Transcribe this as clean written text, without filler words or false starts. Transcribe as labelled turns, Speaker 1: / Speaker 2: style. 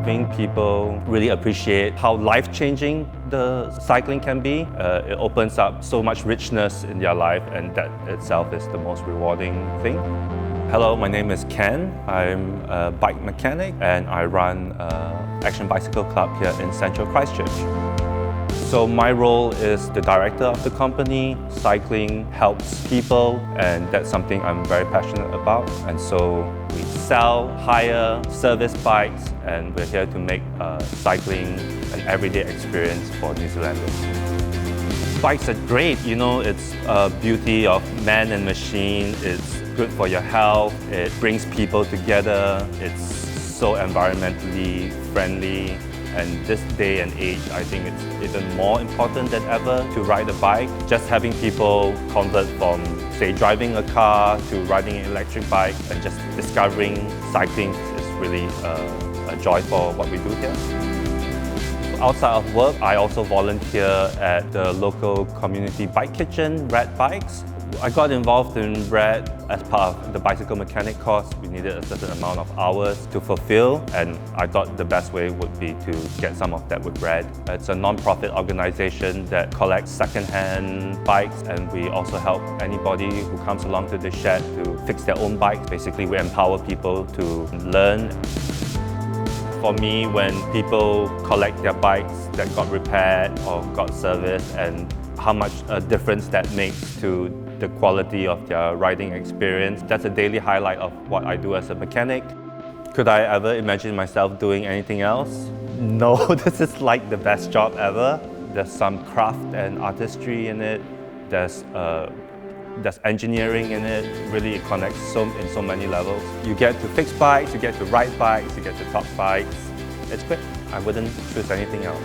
Speaker 1: helping people really appreciate how life-changing the cycling can be. It opens up so much richness in their life, and that itself is the most rewarding thing. Hello, my name is Ken. I'm a bike mechanic and I run Action Bicycle Club here in central Christchurch. So my role is the director of the company. Cycling helps people, and that's something I'm very passionate about. And so we sell, hire, service bikes, and we're here to make cycling an everyday experience for New Zealanders. Bikes are great, you know, it's a beauty of man and machine. It's good for your health. It brings people together. It's so environmentally friendly. And this day and age, I think it's even more important than ever to ride a bike. Just having people convert from, say, driving a car to riding an electric bike and just discovering cycling is really a joy for what we do here. Outside of work, I also volunteer at the local community bike kitchen, Red Bikes. I got involved in RED as part of the bicycle mechanic course. We needed a certain amount of hours to fulfill, and I thought the best way would be to get some of that with RED. It's a non-profit organization that collects second-hand bikes, and we also help anybody who comes along to the shed to fix their own bikes. Basically, we empower people to learn. For me, when people collect their bikes that got repaired or got serviced, and how much a difference that makes to the quality of their riding experience, that's a daily highlight of what I do as a mechanic. Could I ever imagine myself doing anything else? No, this is like the best job ever. There's some craft and artistry in it. There's engineering in it. Really, it connects in so many levels. You get to fix bikes, you get to ride bikes, you get to talk bikes. It's great. I wouldn't choose anything else.